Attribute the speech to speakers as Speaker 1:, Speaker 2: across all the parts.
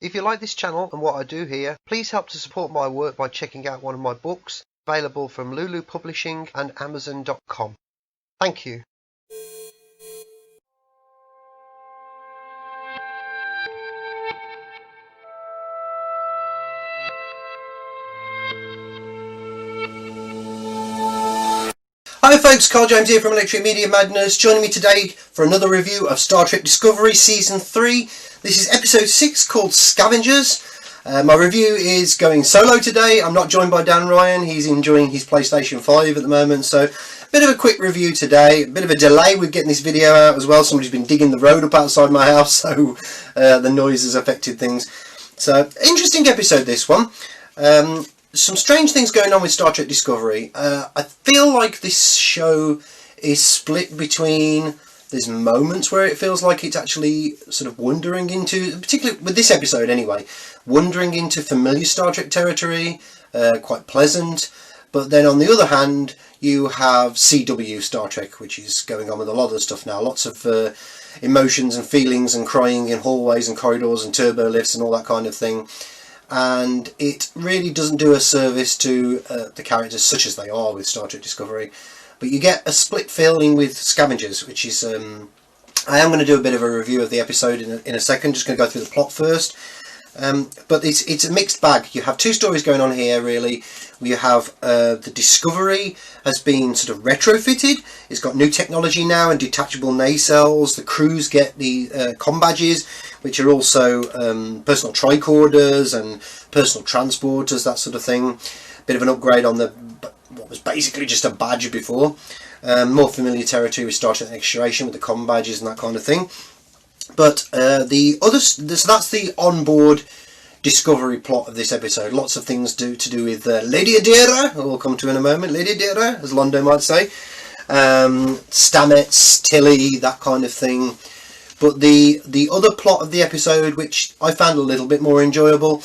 Speaker 1: If you like this channel and what I do here, please help to support my work by checking out one of my books, available from Lulu Publishing and Amazon.com. Thank you. Hi folks, Carl James here from Electric Media Madness, joining me today for another review of Star Trek Discovery Season 3. This is Episode 6 called Scavengers. My review is going solo today. I'm not joined by Dan Ryan, he's enjoying his PlayStation 5 at the moment, so a bit of a quick review today. A bit of a delay with getting this video out as well. Somebody's been digging the road up outside my house, so the noise has affected things. So, interesting episode this one. Some strange things going on with Star Trek Discovery. I feel like this show is split between, there's moments where it feels like it's actually sort of wandering into, particularly with this episode anyway, wandering into familiar Star Trek territory, quite pleasant. But then on the other hand, you have CW Star Trek, which is going on with a lot of stuff now. Lots of emotions and feelings and crying in hallways and corridors and turbo lifts and all that kind of thing. And it really doesn't do a service to the characters such as they are with Star Trek Discovery. But you get a split feeling with Scavengers, which is... I am going to do a bit of a review of the episode in a second, just going to go through the plot first. But it's a mixed bag. You have two stories going on here, really. You have the Discovery has been sort of retrofitted. It's got new technology now and detachable nacelles. The crews get the comm badges, which are also personal tricorders and personal transporters, that sort of thing. Bit of an upgrade on what was basically just a badge before. More familiar territory with Star Trek Next Generation with the comm badges and that kind of thing. But so that's the onboard Discovery plot of this episode. Lots of things to do with Lady Adira, who we'll come to in a moment. Lady Adira, as Londo might say. Stamets, Tilly, that kind of thing. But the other plot of the episode, which I found a little bit more enjoyable,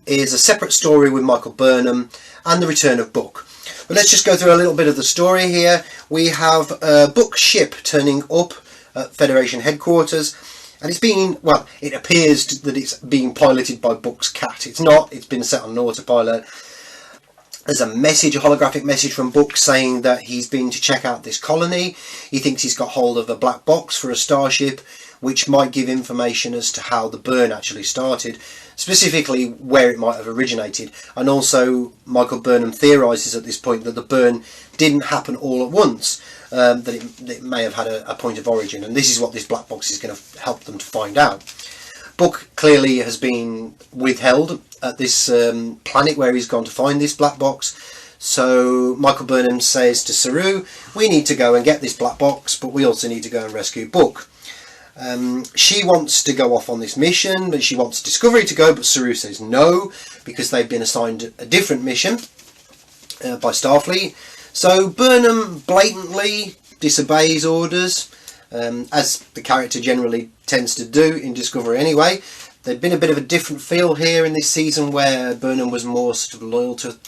Speaker 1: is a separate story with Michael Burnham and the return of Book. But let's just go through a little bit of the story here. We have Book's ship turning up at Federation headquarters, and it's being, well, it appears that it's being piloted by Book's cat. It's not, it's been set on an autopilot. There's a message, a holographic message from Book saying that he's been to check out this colony. He thinks he's got hold of a black box for a starship, which might give information as to how the burn actually started, specifically where it might have originated. And also Michael Burnham theorises at this point that the burn didn't happen all at once, that it may have had a point of origin, and this is what this black box is going to help them to find out. Book clearly has been withheld at this planet where he's gone to find this black box. So Michael Burnham says to Saru, we need to go and get this black box, but we also need to go and rescue Book. She wants to go off on this mission, but she wants Discovery to go, but Saru says no, because they've been assigned a different mission by Starfleet. So Burnham blatantly disobeys orders, as the character generally tends to do in Discovery anyway. There'd been a bit of a different feel here in this season, where Burnham was more sort of loyal to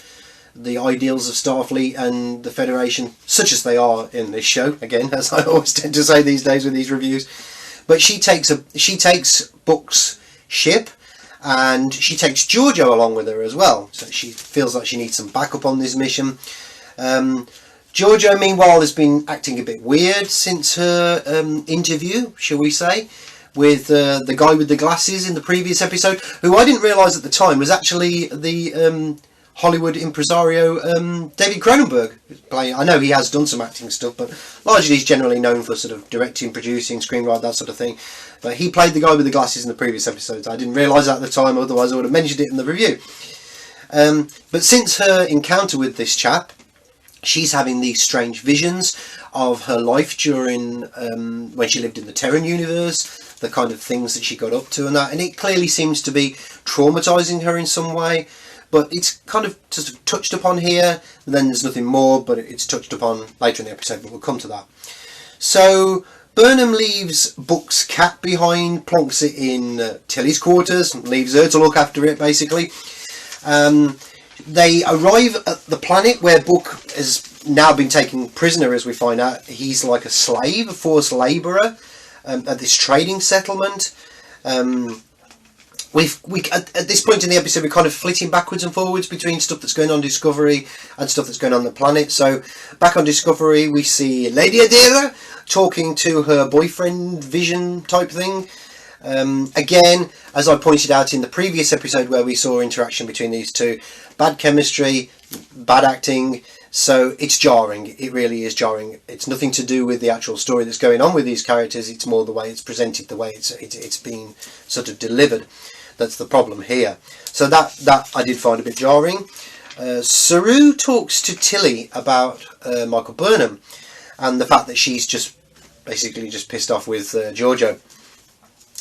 Speaker 1: the ideals of Starfleet and the Federation, such as they are in this show, again, as I always tend to say these days with these reviews. But she takes Book's ship, and she takes Giorgio along with her as well. So she feels like she needs some backup on this mission. Giorgio, meanwhile, has been acting a bit weird since her interview, shall we say, with the guy with the glasses in the previous episode, who I didn't realise at the time was actually the Hollywood impresario David Cronenberg. I know he has done some acting stuff, but largely he's generally known for sort of directing, producing, screenwriting, that sort of thing. But he played the guy with the glasses in the previous episodes. I didn't realise that at the time, otherwise I would have mentioned it in the review. But since her encounter with this chap, she's having these strange visions of her life during when she lived in the Terran universe, the kind of things that she got up to and that, and it clearly seems to be traumatising her in some way. But it's kind of just touched upon here, and then there's nothing more, but it's touched upon later in the episode, but we'll come to that. So Burnham leaves Book's cat behind, plonks it in Tilly's quarters, and leaves her to look after it, basically. They arrive at the planet where Book has now been taken prisoner, as we find out. He's like a slave, a forced labourer, at this trading settlement. we at this point in the episode, we're kind of flitting backwards and forwards between stuff that's going on Discovery and stuff that's going on the planet. So back on Discovery, we see Lady Adira talking to her boyfriend Vision type thing. Again, as I pointed out in the previous episode where we saw interaction between these two, bad chemistry, bad acting, so it's jarring. It really is jarring. It's nothing to do with the actual story that's going on with these characters. It's more the way it's presented, the way it's been sort of delivered. That's the problem here. So that I did find a bit jarring. Saru talks to Tilly about Michael Burnham and the fact that she's just basically just pissed off with Giorgio,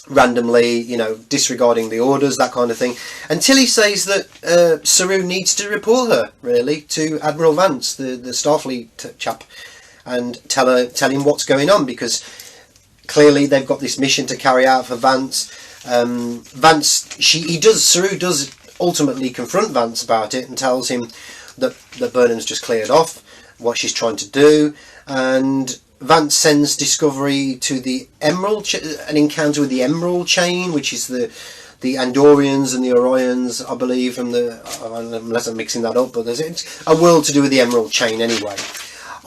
Speaker 1: randomly, you know, disregarding the orders, that kind of thing. And Tilly says that Saru needs to report her, really, to Admiral Vance, the Starfleet chap, and tell him what's going on, because clearly they've got this mission to carry out for Vance. Saru does ultimately confront Vance about it and tells him that Burnham's just cleared off what she's trying to do, and Vance sends Discovery to the an encounter with the Emerald Chain, which is the Andorians and the Orions, I believe, from unless I'm mixing that up, but there's a world to do with the Emerald Chain anyway.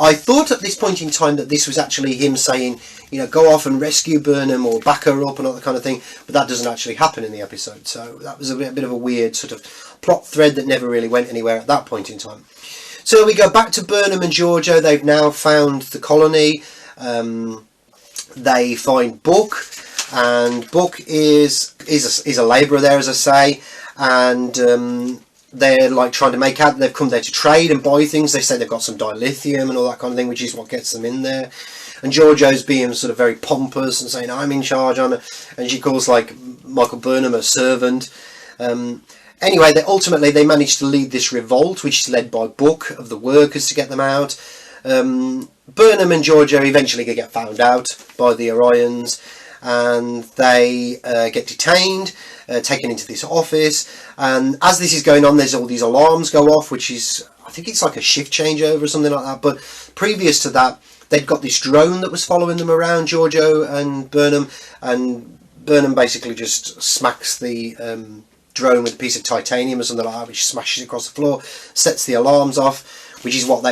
Speaker 1: I thought at this point in time that this was actually him saying, you know, go off and rescue Burnham or back her up and all that kind of thing, but that doesn't actually happen in the episode. So that was a bit of a weird sort of plot thread that never really went anywhere at that point in time. So we go back to Burnham and Giorgio. They've now found the colony. They find Book, and Book is a labourer there, as I say, and they're like trying to make out they've come there to trade and buy things. They say they've got some dilithium and all that kind of thing, which is what gets them in there. And Giorgio's being sort of very pompous and saying, I'm in charge, and she calls like Michael Burnham a servant. Anyway, they manage to lead this revolt, which is led by Book of the workers to get them out. Burnham and Giorgio eventually get found out by the Orions, and they get detained, taken into this office. And as this is going on, there's all these alarms go off, which is, I think it's like a shift changeover or something like that. But previous to that, they'd got this drone that was following them around, Giorgio and Burnham Burnham basically just smacks the drone with a piece of titanium or something like that, which smashes it across the floor, sets the alarms off, which is what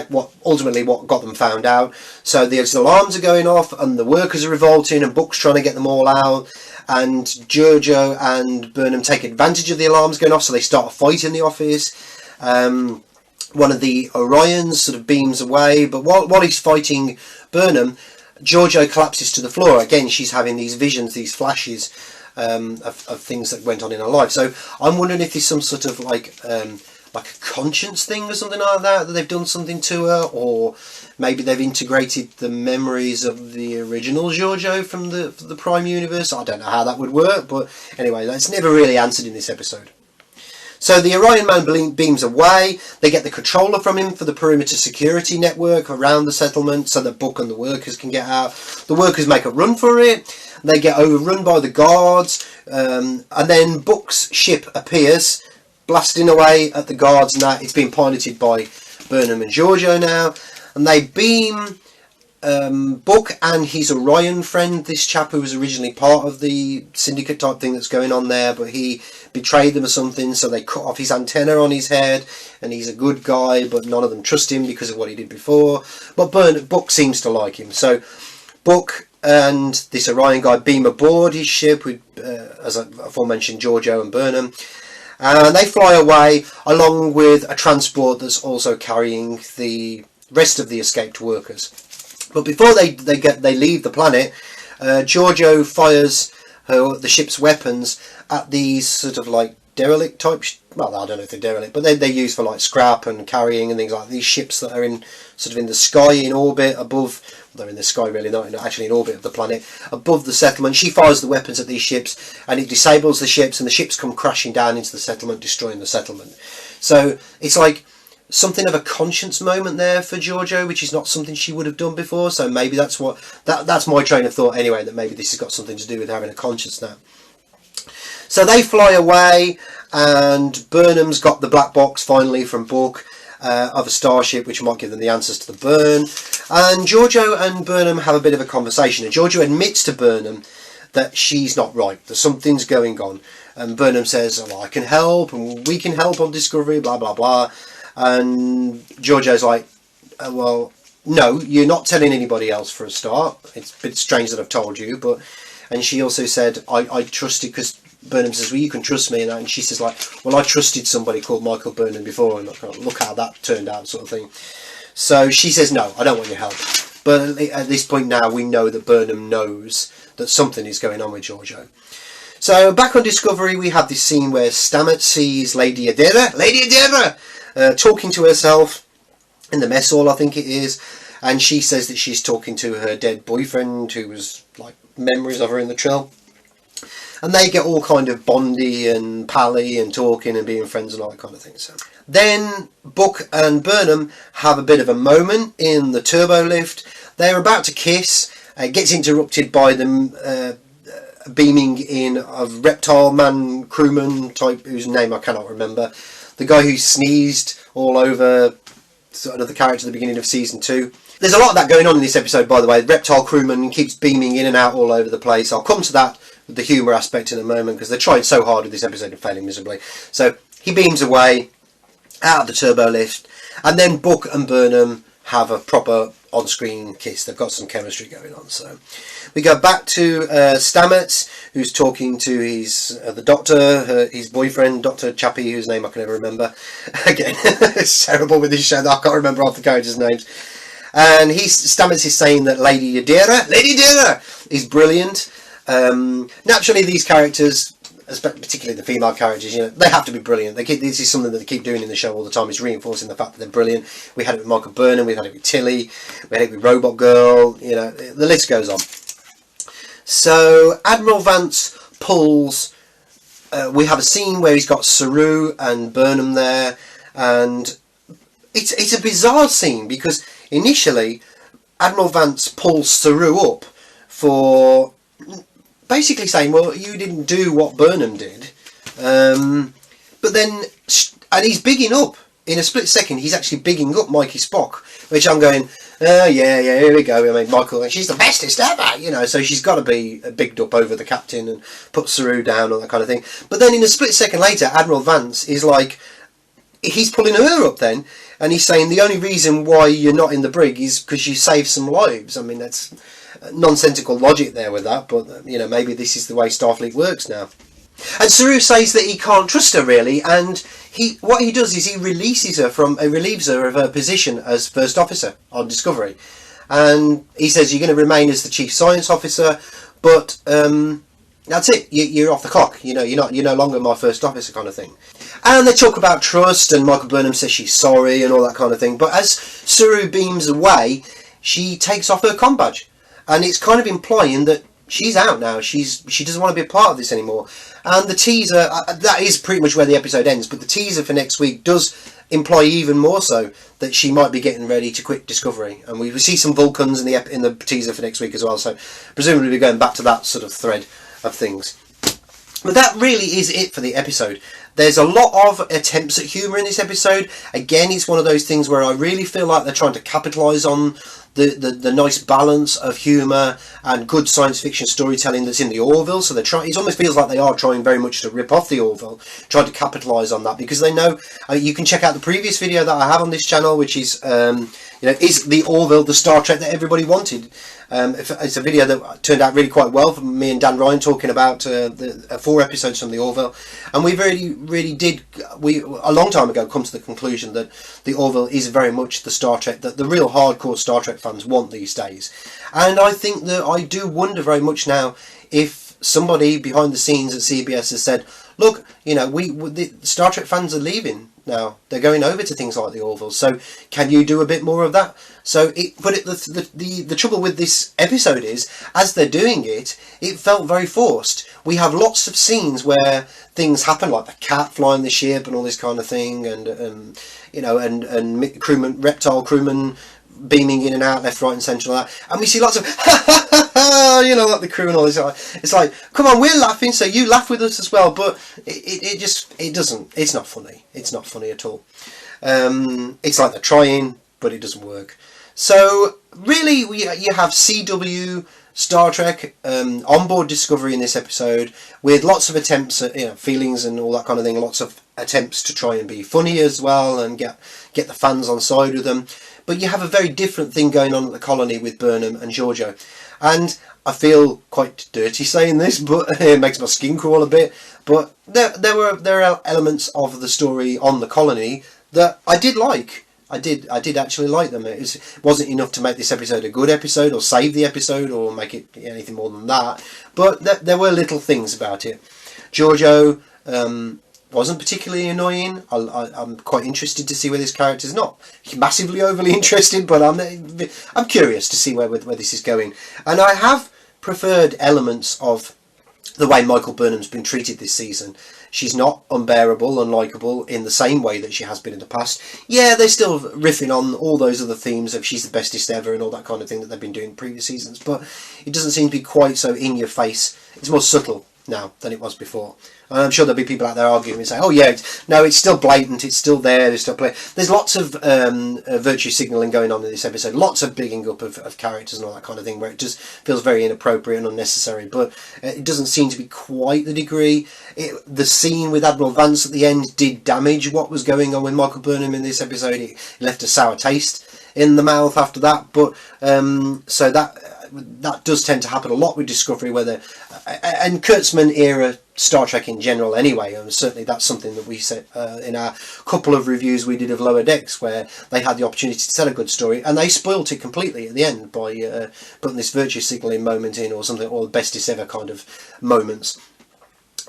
Speaker 1: ultimately got them found out. So the alarms are going off, and the workers are revolting, and Book's trying to get them all out, and Giorgio and Burnham take advantage of the alarms going off, so they start a fight in the office. One of the Orions sort of beams away, but while he's fighting Burnham, Giorgio collapses to the floor. Again, she's having these visions, these flashes of things that went on in her life. So I'm wondering if there's some sort of like a conscience thing or something like that they've done something to her, or maybe they've integrated the memories of the original Giorgio from the Prime Universe. I don't know how that would work, but anyway, that's never really answered in this episode. So the Orion man beams away. They get the controller from him for the perimeter security network around the settlement so that Book and the workers can get out. The workers make a run for it. They get overrun by the guards. And then Book's ship appears, blasting away at the guards. And that it's being piloted by Burnham and Giorgio now. And they beam Book and his Orion friend, this chap who was originally part of the syndicate type thing that's going on there, but he betrayed them or something, so they cut off his antenna on his head, and he's a good guy, but none of them trust him because of what he did before. But Book seems to like him, so Book and this Orion guy beam aboard his ship with, as aforementioned, Giorgio and Burnham, and they fly away along with a transport that's also carrying the rest of the escaped workers. But before they leave the planet, Giorgio fires the ship's weapons at these sort of like derelict type, well, I don't know if they're derelict, but they're used for like scrap and carrying and things like these ships that are in sort of in the sky in orbit above. They're in the sky really, not actually in orbit of the planet, above the settlement. She fires the weapons at these ships, and it disables the ships, and the ships come crashing down into the settlement, destroying the settlement. So it's like something of a conscience moment there for Giorgio, which is not something she would have done before. So maybe that's my train of thought anyway, that maybe this has got something to do with having a conscience now. So they fly away, and Burnham's got the black box finally from Book of a starship, which might give them the answers to the burn. And Giorgio and Burnham have a bit of a conversation, and Giorgio admits to Burnham that she's not right, that something's going on. And Burnham says, well, I can help, and we can help on Discovery, blah, blah, blah. And Giorgio's like, well, no, you're not telling anybody else for a start. It's a bit strange that I've told you, but... And she also said, I trusted, because Burnham says, well, you can trust me. And she says, like, well, I trusted somebody called Michael Burnham before, and look how that turned out, sort of thing. So she says, no, I don't want your help. But at this point now, we know that Burnham knows that something is going on with Giorgio. So back on Discovery, we have this scene where Stamets sees Lady Adira, talking to herself in the mess hall, I think it is. And she says that she's talking to her dead boyfriend, who was like memories of her in the Trill. And they get all kind of bondy and pally and talking and being friends and all that kind of thing. So then Book and Burnham have a bit of a moment in the turbo lift. They're about to kiss. It gets interrupted by them beaming in of reptile man crewman type, whose name I cannot remember. The guy who sneezed all over sort of the character at the beginning of season 2. There's a lot of that going on in this episode, by the way. Reptile crewman keeps beaming in and out all over the place. I'll come to that with the humour aspect in a moment, because they're trying so hard with this episode and failing miserably. So he beams away out of the turbo lift, and then Book and Burnham have a proper on-screen kiss. They've got some chemistry going on. So we go back to Stamets, who's talking to his the doctor, his boyfriend, Dr. Chappie, whose name I can never remember. Again, it's terrible with this show that I can't remember half the characters' names. And Stamets is saying that Lady Adira is brilliant. Naturally, these characters, particularly the female characters, they have to be brilliant. This is something that they keep doing in the show all the time, is reinforcing the fact that they're brilliant. We had it with Michael Burnham, we've had it with Tilly, we had it with Robot Girl, the list goes on. So Admiral Vance pulls, we have a scene where he's got Saru and Burnham there, and it's a bizarre scene, because initially Admiral Vance pulls Saru up for basically saying, well, you didn't do what Burnham did, but then, and he's bigging up, in a split second, he's actually bigging up Mikey Spock, which I'm going, oh yeah, here we go. I mean, Michael, she's the bestest ever, so she's got to be bigged up over the captain and put Saru down, all that kind of thing. But then in a split second later, Admiral Vance is like, he's pulling her up then, and he's saying the only reason why you're not in the brig is because you saved some lives. I mean, that's nonsensical logic there with that, but maybe this is the way Starfleet works now. And Saru says that he can't trust her really, and what he does is he relieves her of her position as first officer on Discovery, and he says, you're going to remain as the chief science officer, but that's it, you're off the clock, you're no longer my first officer, kind of thing. And they talk about trust, and Michael Burnham says she's sorry and all that kind of thing, but as Saru beams away, she takes off her comm badge, and it's kind of implying that she's out now. She doesn't want to be a part of this anymore. And the teaser, that is pretty much where the episode ends, but the teaser for next week does imply even more so that she might be getting ready to quit Discovery. And we see some Vulcans in the teaser for next week as well, so presumably we're going back to that sort of thread of things. But that really is it for the episode. There's a lot of attempts at humour in this episode. Again, it's one of those things where I really feel like they're trying to capitalise on the nice balance of humour and good science fiction storytelling that's in the Orville. So it almost feels like they are trying very much to rip off the Orville, trying to capitalise on that, because they know, you can check out the previous video that I have on this channel, which is is the Orville the Star Trek that everybody wanted? It's a video that turned out really quite well from me and Dan Ryan, talking about the 4 episodes from the Orville, and we really did, a long time ago, come to the conclusion that the Orville is very much the Star Trek that the real hardcore Star Trek fans want these days. And I think that I do wonder very much now if somebody behind the scenes at CBS has said, look, the Star Trek fans are leaving now, they're going over to things like the Orville, so can you do a bit more of that? So the trouble with this episode is, as they're doing it, it felt very forced. We have lots of scenes where things happen, like the cat flying the ship and all this kind of thing, and reptile crewmen beaming in and out, left, right and centre, like that. And we see lots of like the crew and all this. It's like, come on, we're laughing, so you laugh with us as well. But it's not funny. It's not funny at all. It's like they're trying, but it doesn't work. So really, you have CW Star Trek, on board Discovery in this episode, with lots of attempts at, feelings and all that kind of thing, lots of attempts to try and be funny as well and get the fans on side with them. But you have a very different thing going on at the colony with Burnham and Giorgio. And I feel quite dirty saying this, but it makes my skin crawl a bit. But there are elements of the story on the colony that I did like. I did actually like them. It wasn't enough to make this episode a good episode or save the episode or make it anything more than that. But there were little things about it. Giorgio wasn't particularly annoying. I'm quite interested to see where this character's not massively overly interested, but I'm curious to see where this is going. And I have preferred elements of the way Michael Burnham's been treated this season. She's not unbearable, unlikable in the same way that she has been in the past. Yeah, they're still riffing on all those other themes of she's the bestest ever and all that kind of thing that they've been doing in previous seasons, but it doesn't seem to be quite so in your face. It's more subtle now than it was before. And I'm sure there'll be people out there arguing and saying, oh yeah, it's still blatant, it's still there, there's lots of virtue signalling going on in this episode, lots of bigging up of characters and all that kind of thing, where it just feels very inappropriate and unnecessary, but it doesn't seem to be quite the degree. The scene with Admiral Vance at the end did damage what was going on with Michael Burnham in this episode. It left a sour taste in the mouth after that, but so that does tend to happen a lot with Discovery, and Kurtzman era Star Trek in general anyway, and certainly that's something that we said in our couple of reviews we did of Lower Decks, where they had the opportunity to tell a good story and they spoilt it completely at the end by putting this virtue signalling moment in or something, or the bestest ever kind of moments.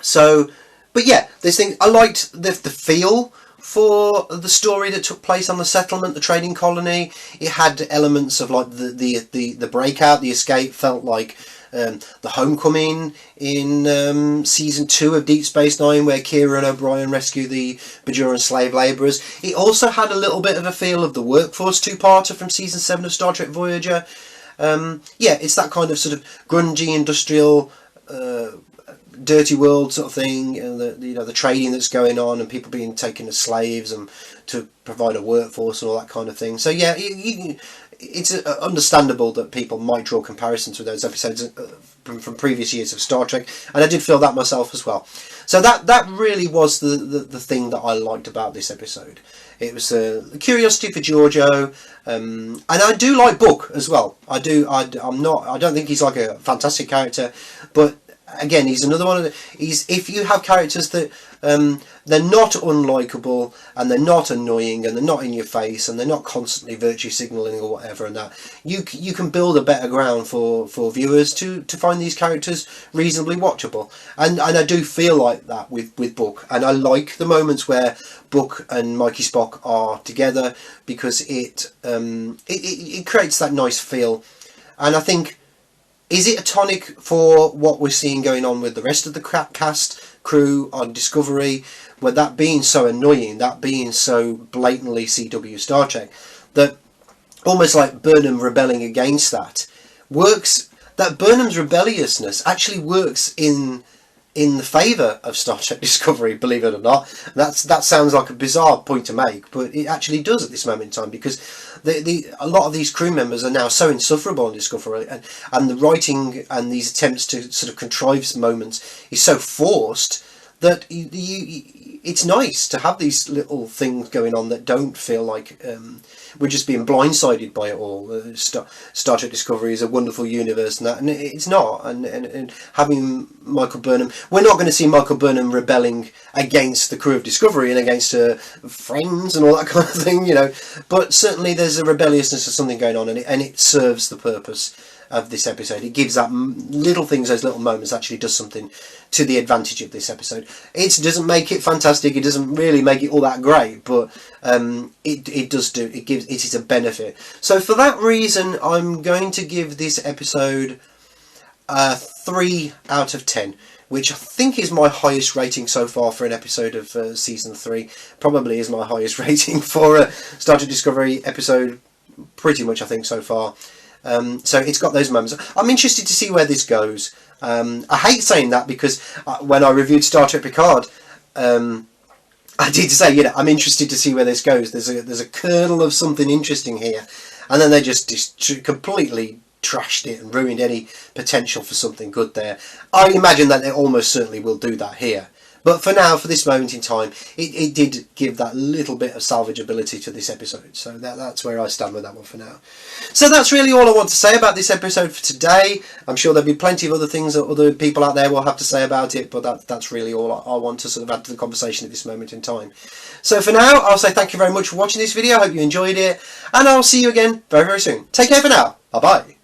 Speaker 1: So, but yeah, this thing, I liked the feel for the story that took place on the settlement, the trading colony. It had elements of like the breakout, the escape, felt like the homecoming in season 2 of Deep Space Nine, where Kira and O'Brien rescue the Bajoran slave labourers. It also had a little bit of a feel of the Workforce two-parter from season 7 of Star Trek Voyager. Yeah, it's that kind of sort of grungy, industrial, dirty world sort of thing, and the trading that's going on and people being taken as slaves and to provide a workforce and all that kind of thing. So yeah, it's understandable that people might draw comparisons with those episodes from previous years of Star Trek, and I did feel that myself as well. So that really was the thing that I liked about this episode. It was the curiosity for Giorgio, and I do like Book as well. I don't think he's like a fantastic character, but again, he's another one of if you have characters that they're not unlikable and they're not annoying and they're not in your face and they're not constantly virtue signalling or whatever, and that you can build a better ground for viewers to find these characters reasonably watchable, and I do feel like that with Book, and I like the moments where Book and Mikey Spock are together, because it creates that nice feel. And I think, is it a tonic for what we're seeing going on with the rest of the cast crew on Discovery, with that being so annoying, that being so blatantly CW Star Trek, that almost like Burnham rebelling against that works, that Burnham's rebelliousness actually works in the favour of Star Trek Discovery, believe it or not. That sounds like a bizarre point to make, but it actually does at this moment in time, because a lot of these crew members are now so insufferable on Discovery, and the writing and these attempts to sort of contrive moments is so forced that it's nice to have these little things going on that don't feel like we're just being blindsided by it all. Star Trek Discovery is a wonderful universe, and it's not. And having Michael Burnham, we're not going to see Michael Burnham rebelling against the crew of Discovery and against her friends and all that kind of thing, But certainly there's a rebelliousness of something going on, and it serves the purpose of this episode. It gives that little things, those little moments, actually does something to the advantage of this episode. It doesn't make it fantastic, it doesn't really make it all that great, but it does do, it is a benefit. So for that reason, I'm going to give this episode 3 out of 10, which I think is my highest rating so far for an episode of season 3. Probably is my highest rating for a Star Trek Discovery episode, pretty much, I think, so far. So it's got those moments. I'm interested to see where this goes. I hate saying that, because when I reviewed Star Trek Picard, I did say, I'm interested to see where this goes. There's a kernel of something interesting here, and then they just completely trashed it and ruined any potential for something good there. I imagine that they almost certainly will do that here. But for now, for this moment in time, it did give that little bit of salvageability to this episode. So that's where I stand with that one for now. So that's really all I want to say about this episode for today. I'm sure there'll be plenty of other things that other people out there will have to say about it, but that's really all I want to sort of add to the conversation at this moment in time. So for now, I'll say thank you very much for watching this video. I hope you enjoyed it, and I'll see you again very, very soon. Take care for now. Bye-bye.